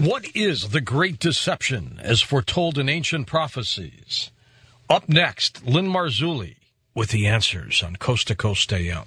What is the Great Deception as foretold in ancient prophecies? Up next, L.A.Marzulli with the answers on Coast to Coast AM.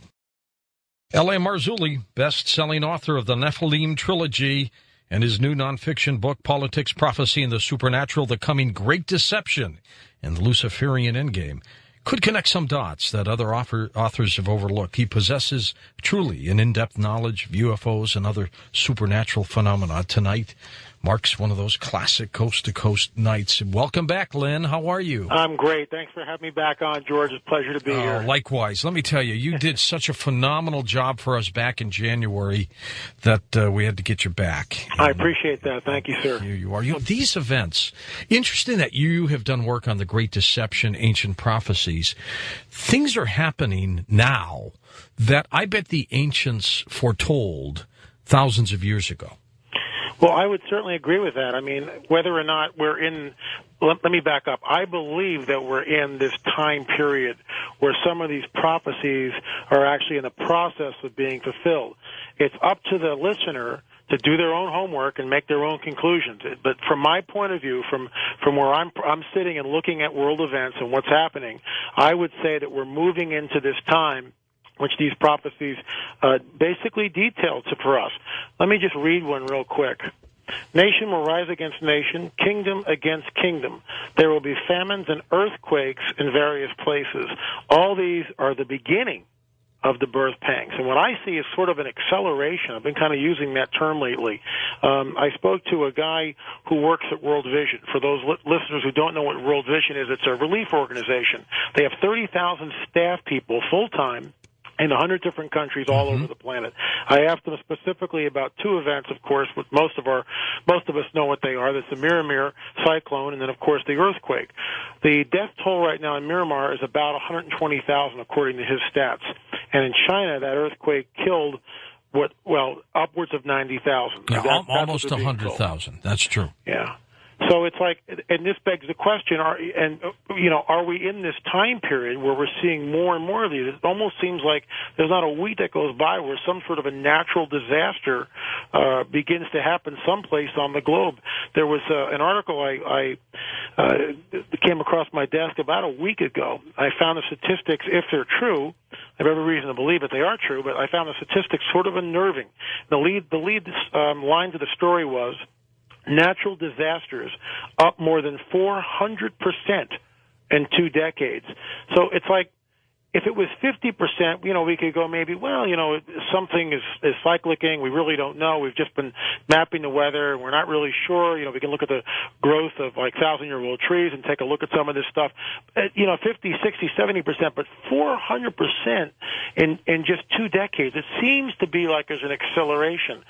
L.A.Marzulli, best-selling author of the Nephilim trilogy and his new nonfiction book, Politics, Prophecy, and the Supernatural, The Coming Great Deception and the Luciferian Endgame, could connect some dots that other authors have overlooked. He possesses truly an in-depth knowledge of UFOs and other supernatural phenomena. Tonight marks one of those classic coast-to-coast nights. Welcome back, Lynn. How are you? I'm great. Thanks for having me back on, George. It's a pleasure to be here. Likewise. Let me tell you, you did such a phenomenal job for us back in January that we had to get you back. I appreciate that. Thank you, sir. Here you are. You know, these events, interesting that you have done work on the Great Deception, Ancient Prophecies. Things are happening now that I bet the ancients foretold thousands of years ago. Well, I would certainly agree with that. I mean, whether or not we're in, let me back up. I believe that we're in this time period where some of these prophecies are actually in the process of being fulfilled. It's up to the listener to do their own homework and make their own conclusions. But from my point of view, from where I'm sitting and looking at world events and what's happening, I would say that we're moving into this time which these prophecies basically detailed for us. Let me just read one real quick. Nation will rise against nation, kingdom against kingdom. There will be famines and earthquakes in various places. All these are the beginning of the birth pangs. And what I see is sort of an acceleration. I've been kind of using that term lately. I spoke to a guy who works at World Vision. For those listeners who don't know what World Vision is, it's a relief organization. They have 30,000 staff people full-time in 100 different countries all over the planet. I asked them specifically about two events, of course, which most of us know what they are. That's the Myanmar cyclone and then, of course, the earthquake. The death toll right now in Myanmar is about 120,000, according to his stats. And in China, that earthquake killed upwards of 90,000. Yeah, almost 100,000. That's true. Yeah. So it's like, and this begs the question, are we in this time period where we're seeing more and more of these? It almost seems like there's not a week that goes by where some sort of a natural disaster begins to happen someplace on the globe. There was an article I came across my desk about a week ago. I found the statistics, if they're true, I have every reason to believe that they are true, but I found the statistics sort of unnerving. The lead line to the story was, natural disasters up more than 400% in 2 decades. So it's like, if it was 50%, we could go maybe, something is cyclicking. We really don't know. We've just been mapping the weather, and we're not really sure. We can look at the growth of, 1,000-year-old trees and take a look at some of this stuff. 50, 60, 70%, but 400% in just 2 decades. It seems to be like there's an acceleration.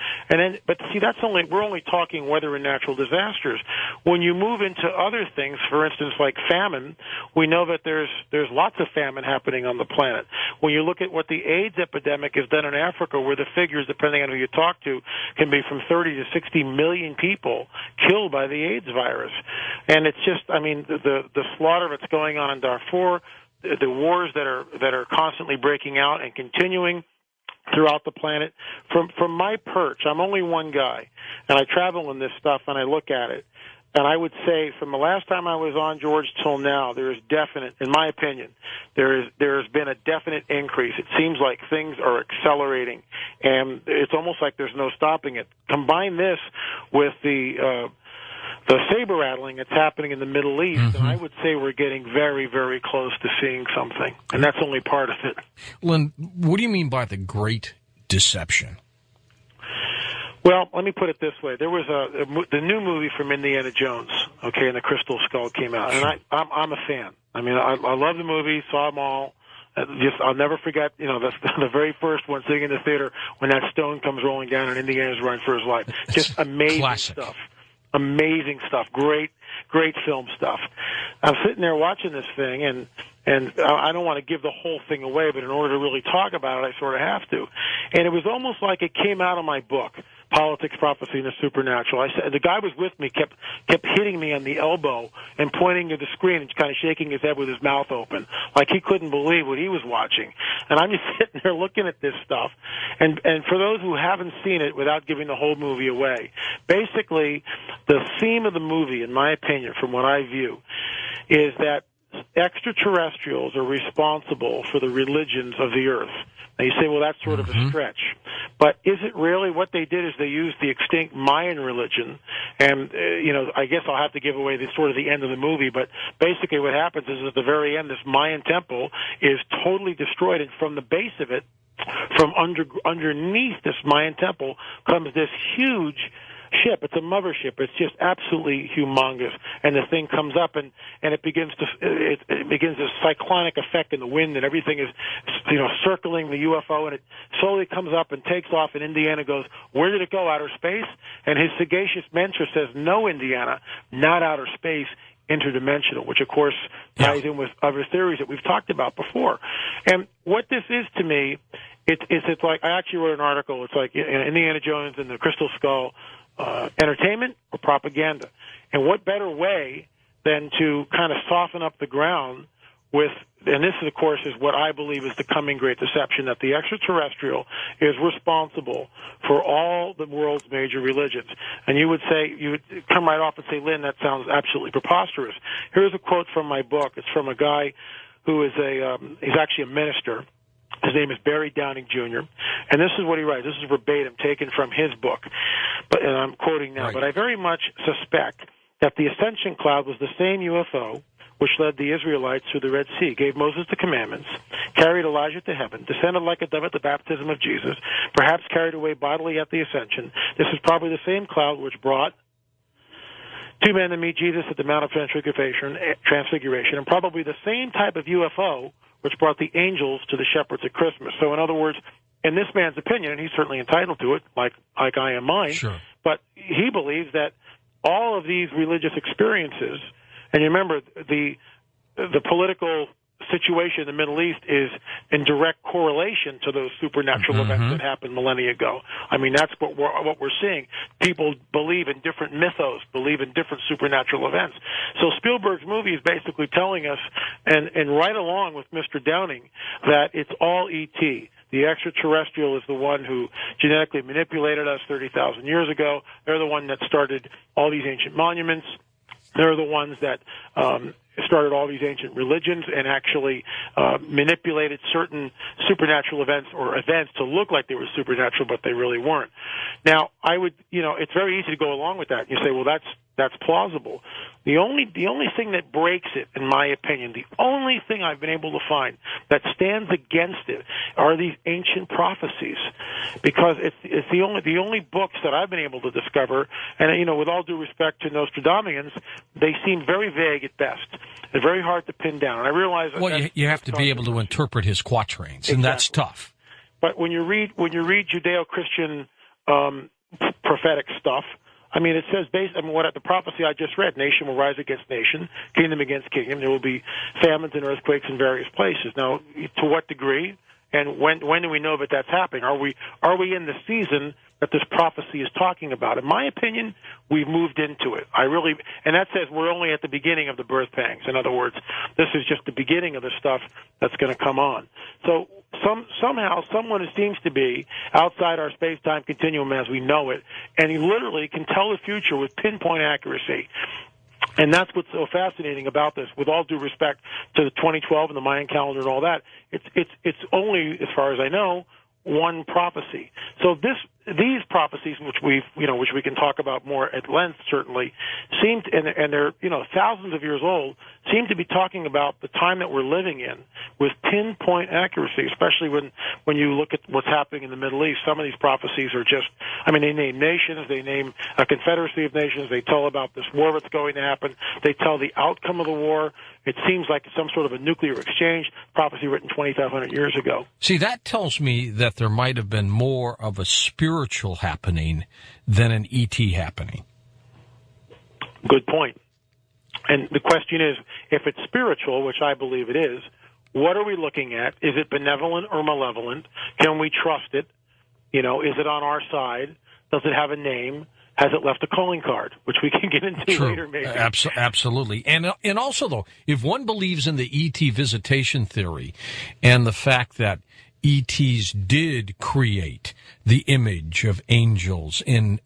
But see, we're only talking weather and natural disasters. When you move into other things, for instance, like famine, we know that there's lots of famine happening on the planet. When you look at what the AIDS epidemic has done in Africa, where the figures, depending on who you talk to, can be from 30 to 60 million people killed by the AIDS virus. And it's just, the slaughter that's going on in Darfur, the wars that are constantly breaking out and continuing throughout the planet. From my perch, I'm only one guy, and I travel in this stuff and I look at it. And I would say from the last time I was on, George, till now, there is definite, in my opinion, there has been a definite increase. It seems like things are accelerating, and it's almost like there's no stopping it. Combine this with the saber rattling that's happening in the Middle East, and I would say we're getting very, very close to seeing something, and that's only part of it. Lynn, what do you mean by the Great Deception? Well, let me put it this way. There was the new movie from Indiana Jones, and the Crystal Skull came out, and I'm a fan. I love the movie, saw them all. I'll never forget, the very first one sitting in the theater when that stone comes rolling down and Indiana's running for his life. Just amazing classic stuff. Amazing stuff. Great film stuff. I'm sitting there watching this thing, and I don't want to give the whole thing away, but in order to really talk about it, I sort of have to. And it was almost like it came out of my book. politics, prophecy, and the supernatural. I said the guy was with me, kept hitting me on the elbow and pointing to the screen and kind of shaking his head with his mouth open, like he couldn't believe what he was watching. And I'm just sitting there looking at this stuff. And for those who haven't seen it, without giving the whole movie away, basically the theme of the movie, in my opinion, from what I view, is that extraterrestrials are responsible for the religions of the earth. Now you say, well, that's sort of a stretch. But is it really? What they did is they used the extinct Mayan religion, and, I guess I'll have to give away the end of the movie, but basically what happens is at the very end, this Mayan temple is totally destroyed, and from the base of it, from underneath this Mayan temple, comes this huge ship. It's a mothership. It's just absolutely humongous. And the thing comes up and it begins this cyclonic effect in the wind, and everything is, circling the UFO, and it slowly comes up and takes off, and Indiana goes, where did it go, outer space? And his sagacious mentor says, no, Indiana, not outer space, interdimensional, which of course ties in with other theories that we've talked about before. And what this is to me, it's like, I actually wrote an article, it's like Indiana Jones and the Crystal Skull, entertainment or propaganda. And what better way than to kind of soften up the ground with, and this of course is what I believe is the coming great deception, that the extraterrestrial is responsible for all the world's major religions. And you would come right off and say, Lynn, that sounds absolutely preposterous. Here's a quote from my book. It's from a guy who is he's actually a minister. His name is Barry Downing Jr., and this is what he writes. This is verbatim, taken from his book, and I'm quoting now. Right. But I very much suspect that the ascension cloud was the same UFO which led the Israelites through the Red Sea, gave Moses the commandments, carried Elijah to heaven, descended like a dove at the baptism of Jesus, perhaps carried away bodily at the ascension. This is probably the same cloud which brought two men to meet Jesus at the Mount of Transfiguration, and probably the same type of UFO which brought the angels to the shepherds at Christmas. So in other words, in this man's opinion, and he's certainly entitled to it, like I am mine, sure, but he believes that all of these religious experiences, and you remember the political situation in the Middle East is in direct correlation to those supernatural events that happened millennia ago. I mean, that's what we're seeing. People believe in different mythos, believe in different supernatural events. So Spielberg's movie is basically telling us, and right along with Mr. Downing, that it's all E.T. The extraterrestrial is the one who genetically manipulated us 30,000 years ago. They're the one that started all these ancient monuments. They're the ones that started all these ancient religions and actually manipulated certain supernatural events or events to look like they were supernatural, but they really weren't. Now, it's very easy to go along with that. You say, well, that's plausible. The only thing that breaks it, in my opinion, the only thing I've been able to find that stands against it are these ancient prophecies, because it's the only books that I've been able to discover. And with all due respect to Nostradamus, they seem very vague at best. They're very hard to pin down. And I realize you have to be able to interpret his quatrains, and that's tough. But when you read Judeo-Christian prophetic stuff, I mean, it says what the prophecy I just read: nation will rise against nation, kingdom against kingdom. There will be famines and earthquakes in various places. Now, to what degree, and when do we know that that's happening? Are we in the season that this prophecy is talking about? In my opinion, we've moved into it. And that says we're only at the beginning of the birth pangs. In other words, this is just the beginning of the stuff that's going to come on. So somehow someone who seems to be outside our space-time continuum as we know it, and he literally can tell the future with pinpoint accuracy. And that's what's so fascinating about this. With all due respect to the 2012 and the Mayan calendar and all that, it's only, as far as I know, one prophecy. So these prophecies, which we can talk about more at length, certainly, and they're thousands of years old, seem to be talking about the time that we're living in with pinpoint accuracy. Especially when you look at what's happening in the Middle East, some of these prophecies are just, they name nations, they name a confederacy of nations, they tell about this war that's going to happen, they tell the outcome of the war. It seems like some sort of a nuclear exchange, prophecy written 2,500 years ago. See, that tells me that there might have been more of a spiritual happening than an ET happening. Good point. And the question is, if it's spiritual, which I believe it is, what are we looking at? Is it benevolent or malevolent? Can we trust it? Is it on our side? Does it have a name? Has it left a calling card, which we can get into later, maybe? Absolutely. And also, though, if one believes in the ET visitation theory and the fact that ETs did create the image of angels in